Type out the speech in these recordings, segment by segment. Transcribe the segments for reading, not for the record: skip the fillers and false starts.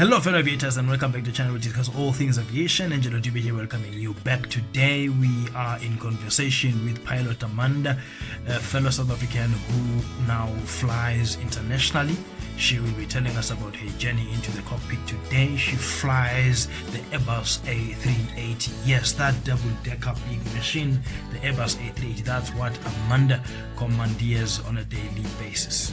Hello fellow aviators and welcome back to the channel. We discuss all things aviation. Angelo Dube here welcoming you back. Today we are in conversation with pilot Amanda, a fellow South African who now flies internationally. She will be telling us about her journey into the cockpit today. She flies the Airbus A380. Yes, that double-decker big machine, the Airbus A380. That's what Amanda commandeers on a daily basis.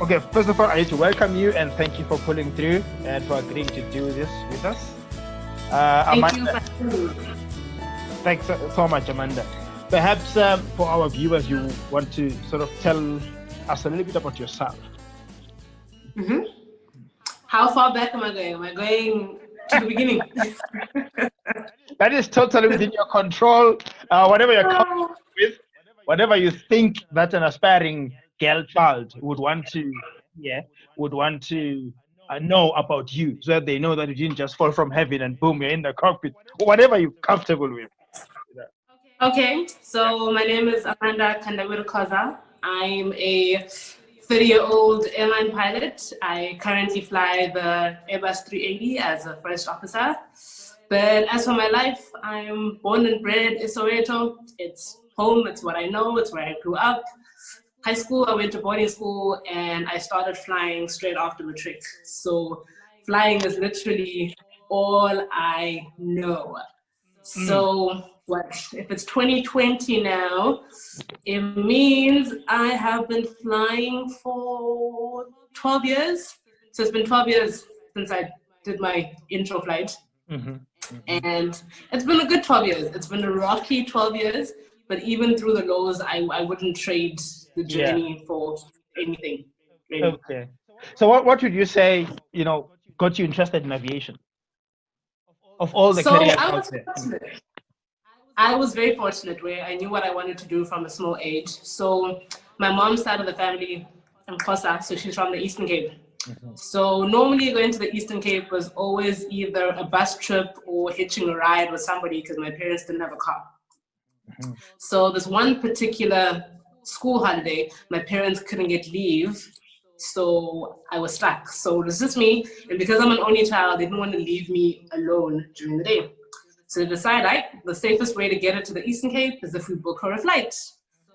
Okay, first of all, I need to welcome you and thank you for pulling through and for agreeing to do this with us. Amanda, thanks so much, Amanda. Perhaps for our viewers, you want to sort of tell us a little bit about yourself. Mm-hmm. How far back am I going? Am I going to the beginning? That is totally within your control. Whatever you're comfortable with, whatever you think that an aspiring girl child would want to know about you, so that they know that you didn't just fall from heaven and boom, you're in the cockpit, whatever you're comfortable with. Okay, so my name is Amanda Kandawire-Khoza. I'm a 30-year-old airline pilot. I currently fly the Airbus A380 as a first officer. But as for my life, I'm born and bred in Soweto. It's home, it's what I know, it's where I grew up. High school, I went to boarding school and I started flying straight after matric. So flying is literally all I know. So if it's 2020 now, it means I have been flying for 12 years. So it's been 12 years since I did my intro flight. And it's been a good 12 years. It's been a rocky 12 years, but even through the lows, I wouldn't trade the journey for anything. Really. Okay. So what would you say, got you interested in aviation? Of all the careers out there. I was very fortunate where I knew what I wanted to do from a small age. So my mom's side of the family, Khoza, so she's from the Eastern Cape. So normally going to the Eastern Cape was always either a bus trip or hitching a ride with somebody because my parents didn't have a car. So this one particular school holiday, my parents couldn't get leave, so I was stuck. So it was just me, and because I'm an only child, they didn't want to leave me alone during the day. So they decided the safest way to get her to the Eastern Cape is if we book her a flight.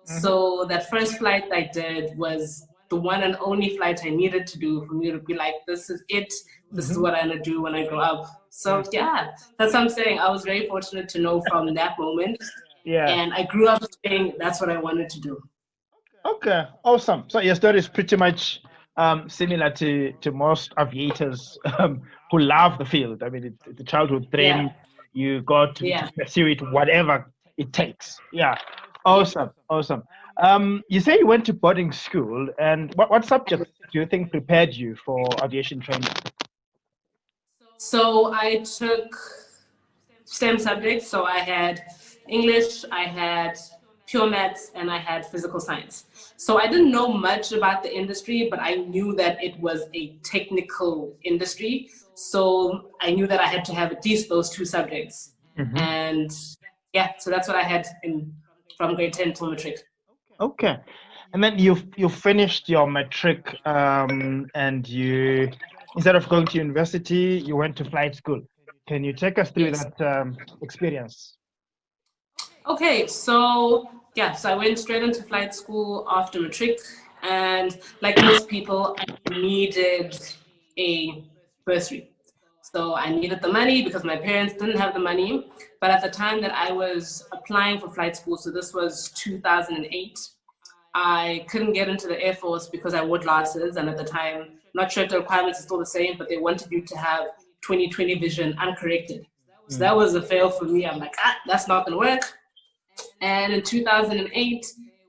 So that first flight I did was the one and only flight I needed to do for me to be like, this is it, this is what I'm gonna do when I grow up. So yeah, that's what I'm saying. I was very fortunate to know from that moment. And I grew up saying that's what I wanted to do. Okay, awesome. So your story is pretty much similar to most aviators who love the field. I mean, it's a childhood dream. You got to pursue it, whatever it takes. Yeah, awesome. You say you went to boarding school, and what subjects do you think prepared you for aviation training? So I took STEM subjects. So I had English, I had pure maths, and I had physical science. So I didn't know much about the industry, but I knew that it was a technical industry. So I knew that I had to have at least those two subjects. And so that's what I had from grade 10 till matric. Okay. And then you finished your matric and you, instead of going to university, you went to flight school. Can you take us through that experience? Okay, so I went straight into flight school after matric, and like most people, I needed a bursary. So I needed the money because my parents didn't have the money. But at the time that I was applying for flight school, so this was 2008, I couldn't get into the Air Force because I wore glasses, and at the time, not sure if the requirements are still the same, but they wanted you to have 20/20 vision uncorrected. So that was a fail for me. I'm like, that's not gonna work. And in 2008,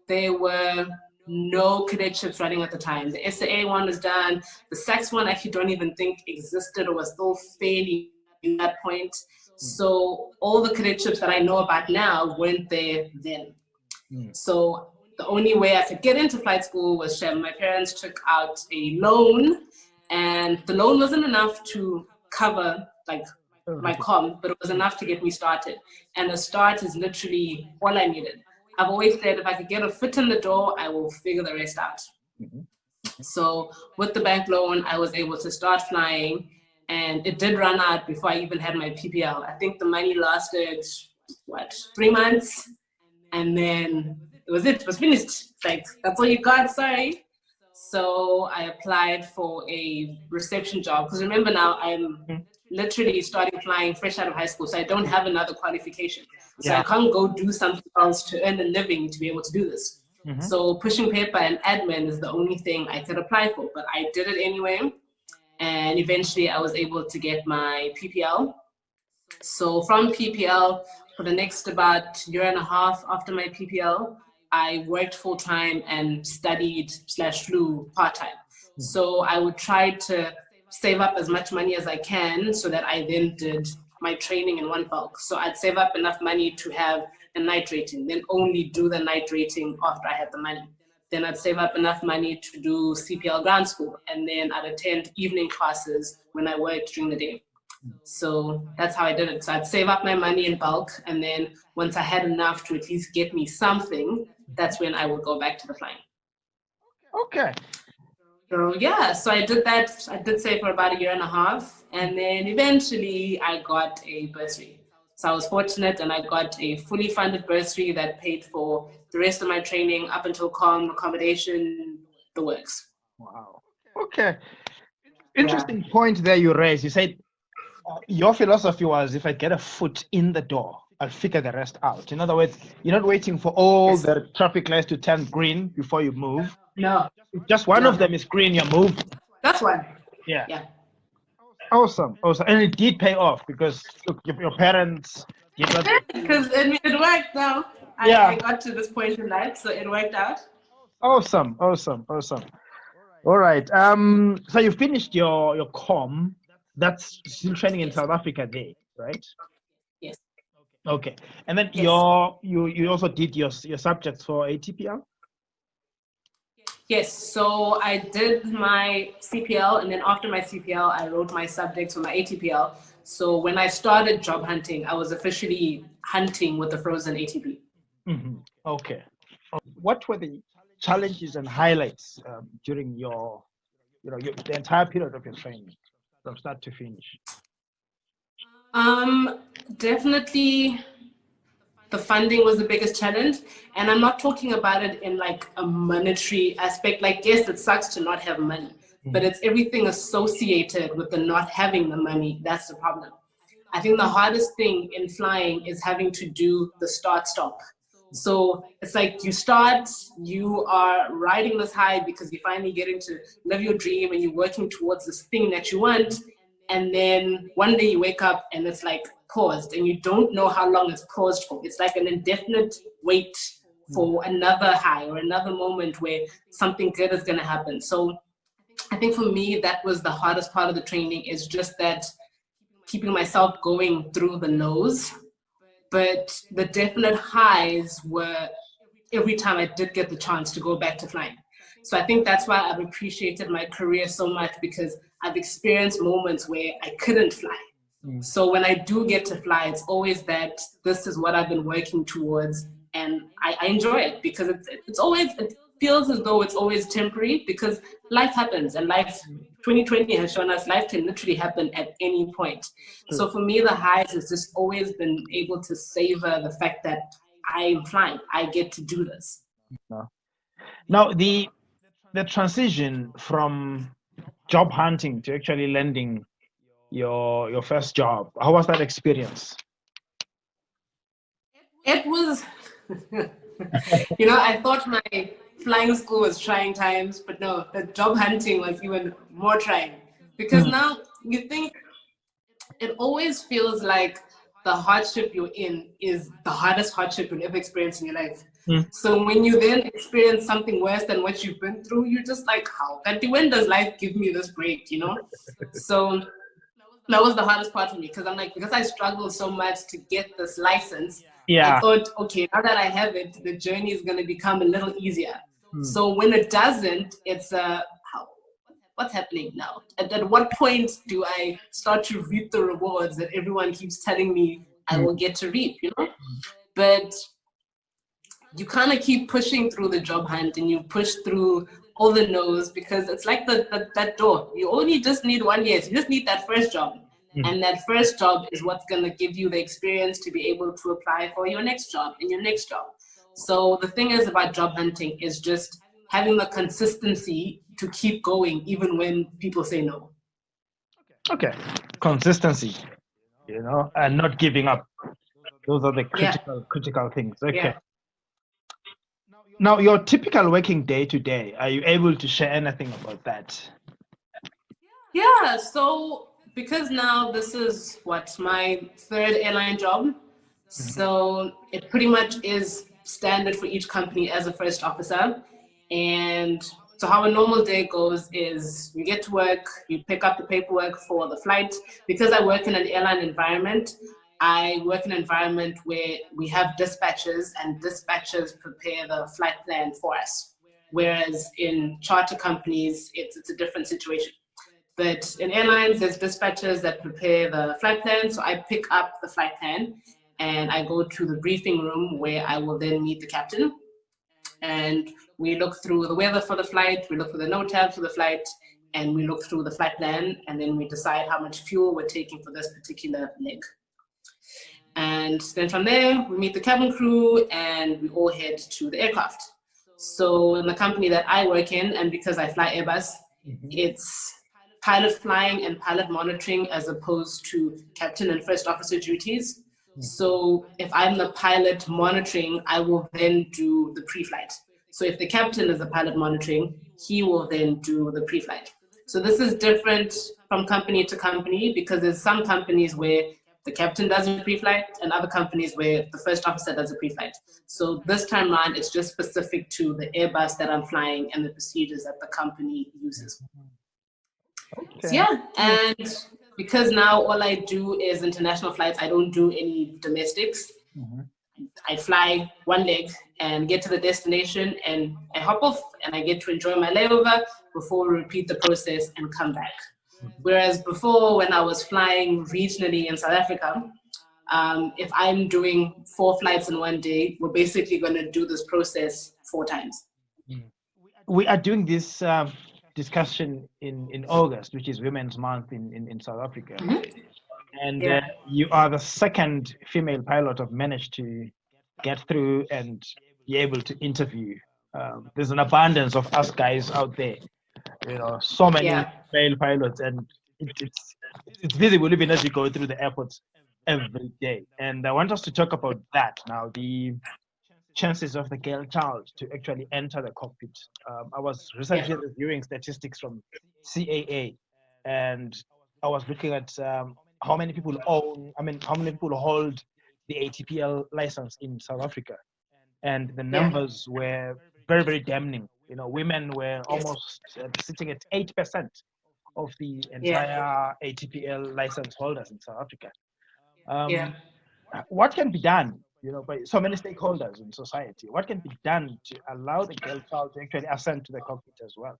there were no cadetships running at the time. The SAA one was done. The SACS one, I actually don't even think existed or was still fairly in that point. So all the cadetships that I know about now weren't there then. So the only way I could get into flight school was my parents took out a loan, and the loan wasn't enough to cover like my comm, but it was enough to get me started. And the start is literally all I needed. I've always said if I could get a foot in the door, I will figure the rest out. So with the bank loan, I was able to start flying, and it did run out before I even had my PPL. I think the money lasted, 3 months? And then it was finished. It's like, that's all you got, sorry. So I applied for a reception job, because remember now I'm literally starting flying fresh out of high school, so I don't have another qualification. So I can't go do something else to earn a living to be able to do this. So pushing paper and admin is the only thing I could apply for, but I did it anyway. And eventually I was able to get my PPL. So from PPL, for the next about year and a half after my PPL, I worked full-time and studied/flew part-time. So I would try to save up as much money as I can so that I then did my training in one bulk. So I'd save up enough money to have a night rating, then only do the night rating after I had the money. Then I'd save up enough money to do CPL ground school, and then I'd attend evening classes when I worked during the day. So that's how I did it. So I'd save up my money in bulk, and then once I had enough to at least get me something, that's when I would go back to the flying. Okay. So yeah, so I did that. I did save for about a year and a half, and then eventually I got a bursary. So I was fortunate, and I got a fully funded bursary that paid for the rest of my training up until comm, accommodation, the works. Wow. Okay. Interesting point there you raised. You said your philosophy was, if I get a foot in the door, I'll figure the rest out. In other words, you're not waiting for all the traffic lights to turn green before you move. No. Just one of them is green, you move. That's one. Yeah. Yeah. Awesome. And it did pay off, because look, your parents did not. Because it worked now. I got to this point in life, so it worked out. Awesome. All right. So you finished your comm. That's still training in South Africa there, right? Yes. Okay. And then Yes. you also did your subjects for ATPL? Yes, so I did my CPL, and then after my CPL, I wrote my subjects for my ATPL. So when I started job hunting, I was officially hunting with the frozen ATP. Okay. What were the challenges and highlights during the entire period of your training, from start to finish? Definitely the funding was the biggest challenge, and I'm not talking about it in like a monetary aspect. Like, yes, it sucks to not have money, but it's everything associated with the not having the money. That's the problem. I think the hardest thing in flying is having to do the start-stop. So it's like you start, you are riding this high because you're finally getting to live your dream and you're working towards this thing that you want. And then one day you wake up and it's like paused, and you don't know how long it's paused for. It's like an indefinite wait for another high or another moment where something good is going to happen. So I think for me, that was the hardest part of the training, is just that keeping myself going through the lows. But the definite highs were every time I did get the chance to go back to flying. So I think that's why I've appreciated my career so much, because I've experienced moments where I couldn't fly. So when I do get to fly, it's always that this is what I've been working towards, and I enjoy it, because it feels as though it's always temporary, because life happens, and 2020 has shown us life can literally happen at any point. So for me, the highs has just always been able to savor the fact that I'm flying. I get to do this. Now, the transition from job hunting to actually landing your first job, how was that experience? It was, I thought my flying school was trying times, but no, the job hunting was even more trying, because now you think it always feels like the hardship you're in is the hardest hardship you'll ever experience in your life. So when you then experience something worse than what you've been through, you're just like, when does life give me this break, So that was the hardest part for me, because I'm like, because I struggled so much to get this license, I thought, okay, now that I have it, the journey is going to become a little easier. So when it doesn't, it's what's happening now? At what point do I start to reap the rewards that everyone keeps telling me I will get to reap, you know? But you kind of keep pushing through the job hunt, and you push through all the no's, because it's like that door. You only just need one yes. You just need that first job. And that first job is what's going to give you the experience to be able to apply for your next job and your next job. So the thing is about job hunting is just having the consistency to keep going even when people say no. Okay, consistency, you know, and not giving up. Those are the critical things. Okay. Yeah. Now, your typical working day to day, are you able to share anything about that? Yeah, so because now this is my third airline job, so it pretty much is standard for each company as a first officer. And so how a normal day goes is you get to work, you pick up the paperwork for the flight. Because I work in an airline environment, I work in an environment where we have dispatchers, and dispatchers prepare the flight plan for us. Whereas in charter companies, it's a different situation. But in airlines, there's dispatchers that prepare the flight plan. So I pick up the flight plan and I go to the briefing room where I will then meet the captain. And we look through the weather for the flight, we look through the note tabs for the flight, and we look through the flight plan, and then we decide how much fuel we're taking for this particular leg. And then from there, we meet the cabin crew and we all head to the aircraft. So in the company that I work in, and because I fly Airbus, it's pilot flying and pilot monitoring as opposed to captain and first officer duties. So if I'm the pilot monitoring, I will then do the pre-flight. So if the captain is the pilot monitoring, he will then do the pre-flight. So this is different from company to company, because there's some companies where the captain does a pre-flight and other companies where the first officer does a pre-flight. So this time around, it's just specific to the Airbus that I'm flying and the procedures that the company uses. Okay. So yeah, and because now all I do is international flights, I don't do any domestics. I fly one leg and get to the destination, and I hop off and I get to enjoy my layover before we repeat the process and come back. Whereas before, when I was flying regionally in South Africa, if I'm doing 4 flights in one day, we're basically going to do this process 4 times. We are doing this discussion in August, which is Women's Month in South Africa. And you are the second female pilot I've managed to get through and be able to interview. There's an abundance of us guys out there, you know, so many male pilots, and it's visible even as you go through the airports every day. And I want us to talk about that now, the chances of the girl child to actually enter the cockpit. I was recently reviewing statistics from CAA, and I was looking at how many people hold the ATPL license in South Africa, and the numbers were very, very damning. You know, women were almost sitting at 8% of the entire ATPL license holders in South Africa. What can be done, you know, by so many stakeholders in society? What can be done to allow the girl child to actually ascend to the cockpit as well?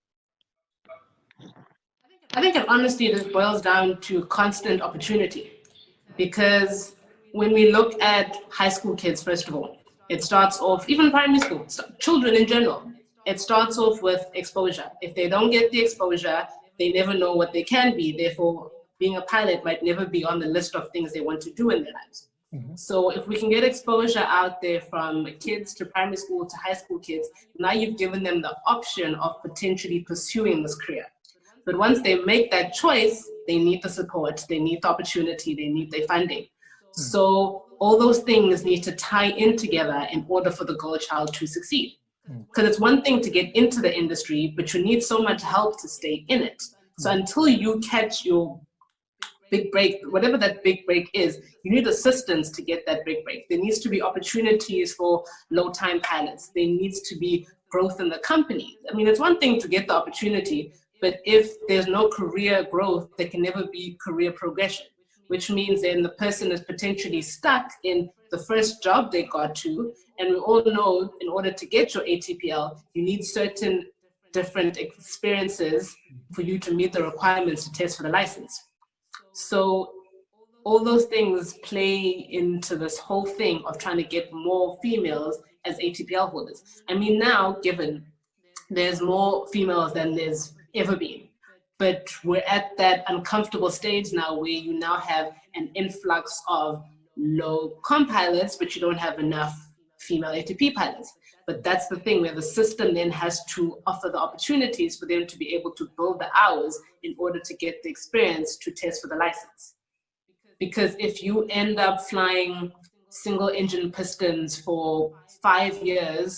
I think honestly, this boils down to constant opportunity, because when we look at high school kids, first of all, it starts off, even primary school, children in general, it starts off with exposure. If they don't get the exposure, they never know what they can be. Therefore, being a pilot might never be on the list of things they want to do in their lives. So if we can get exposure out there from kids to primary school to high school kids, now you've given them the option of potentially pursuing this career. But once they make that choice, they need the support, they need the opportunity, they need the funding. So all those things need to tie in together in order for the girl child to succeed. Because it's one thing to get into the industry, but you need so much help to stay in it. So until you catch your big break, whatever that big break is, you need assistance to get that big break. There needs to be opportunities for low-time pilots. There needs to be growth in the company. I mean, it's one thing to get the opportunity, but if there's no career growth, there can never be career progression, which means then the person is potentially stuck in the first job they got to. And we all know in order to get your ATPL, you need certain different experiences for you to meet the requirements to test for the license. So all those things play into this whole thing of trying to get more females as ATPL holders. I mean, now, given there's more females than there's ever been, but we're at that uncomfortable stage now where you now have an influx of low com pilots, but you don't have enough female ATP pilots. But that's the thing, where the system then has to offer the opportunities for them to be able to build the hours in order to get the experience to test for the license. Because if you end up flying single engine pistons for 5 years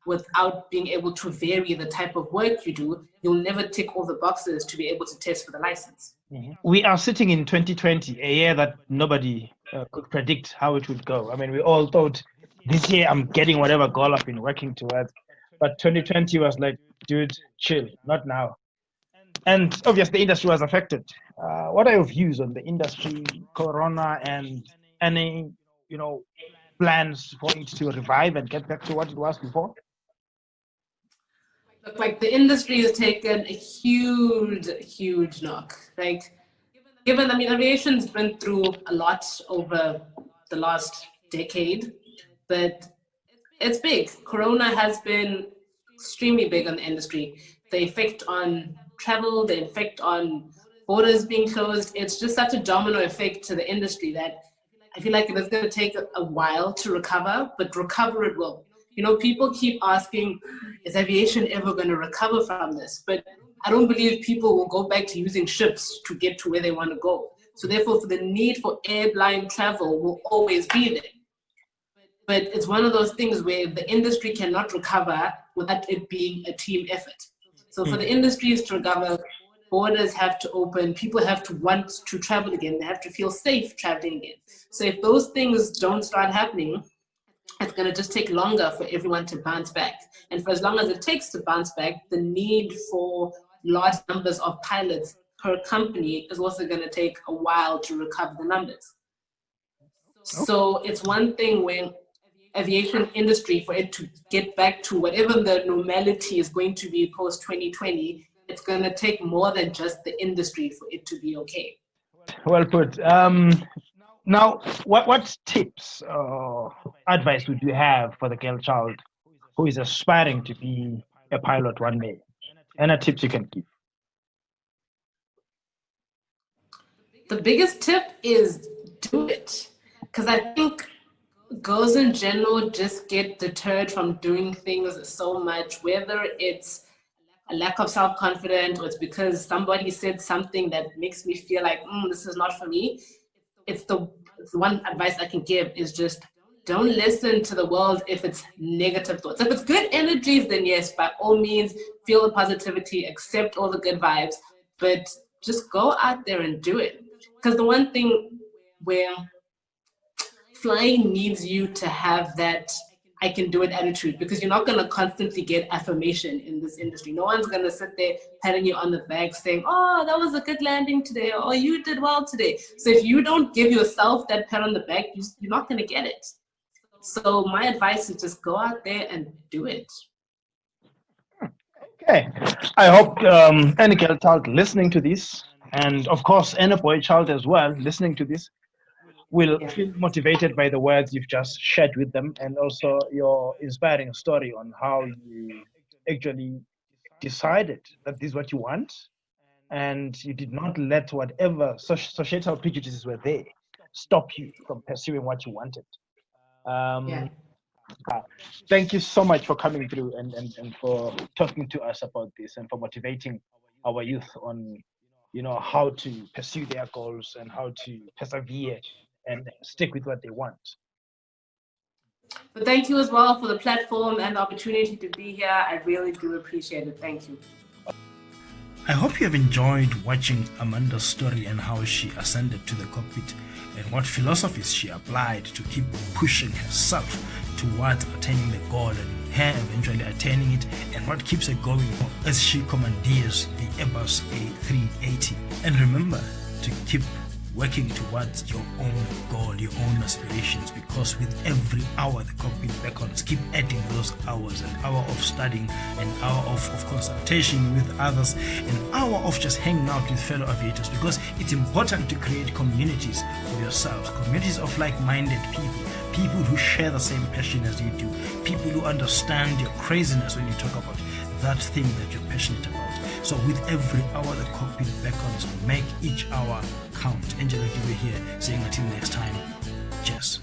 without being able to vary the type of work you do, you'll never tick all the boxes to be able to test for the license. We are sitting in 2020, a year that nobody could predict how it would go. I mean, we all thought this year I'm getting whatever goal I've been working towards. But 2020 was like, dude, chill, not now. And obviously the industry was affected. What are your views on the industry, Corona, and any, plans for it to revive and get back to what it was before? Look, like the industry has taken a huge knock. Like, aviation's been through a lot over the last decade, but it's big. Corona has been extremely big on the industry. The effect on travel, the effect on borders being closed, it's just such a domino effect to the industry that I feel like it is going to take a while to recover, but recover it will. People keep asking, is aviation ever going to recover from this? But I don't believe people will go back to using ships to get to where they want to go. So therefore, the need for airline travel will always be there. But it's one of those things where the industry cannot recover without it being a team effort. So for the industries to recover, borders have to open, people have to want to travel again, they have to feel safe traveling again. So if those things don't start happening, it's going to just take longer for everyone to bounce back. And for as long as it takes to bounce back, the need for large numbers of pilots per company is also going to take a while to recover the numbers. So it's one thing when aviation industry, for it to get back to whatever the normality is going to be post 2020, it's going to take more than just the industry for it to be okay. Well put. Now, what tips or advice would you have for the girl child who is aspiring to be a pilot one day? Any tips you can give? The biggest tip is do it. Because I think girls in general just get deterred from doing things so much, whether it's a lack of self-confidence or it's because somebody said something that makes me feel like, this is not for me. It's the one advice I can give is just don't listen to the world if it's negative thoughts. If it's good energies, then yes, by all means, feel the positivity, accept all the good vibes, but just go out there and do it. Because the one thing where flying needs you to have that I can do it attitude, because you're not going to constantly get affirmation in this industry. No one's going to sit there patting you on the back saying, oh, that was a good landing today, or you did well today. So if you don't give yourself that pat on the back, you're not going to get it. So my advice is just go out there and do it. Okay. I hope any girl child listening to this, and of course any boy child as well listening to this, will feel motivated by the words you've just shared with them, and also your inspiring story on how you actually decided that this is what you want, and you did not let whatever societal prejudices were there stop you from pursuing what you wanted. Thank you so much for coming through and for talking to us about this and for motivating our youth on how to pursue their goals and how to persevere and stick with what they want. But thank you as well for the platform and the opportunity to be here. I really do appreciate it. Thank you. I hope you have enjoyed watching Amanda's story and how she ascended to the cockpit and what philosophies she applied to keep pushing herself towards attaining the goal and her eventually attaining it, and what keeps her going as she commandeers the Airbus A380. And remember to keep working towards your own goal, your own aspirations, because with every hour the Cockpit Beckons keep adding those hours, an hour of studying, an hour of consultation with others, an hour of just hanging out with fellow aviators, because it's important to create communities for yourselves, communities of like-minded people who share the same passion as you do, people who understand your craziness when you talk about that thing that you're passionate about. So with every hour the Cockpit Beckons, make each hour count. Angela, you were here saying until next time, cheers.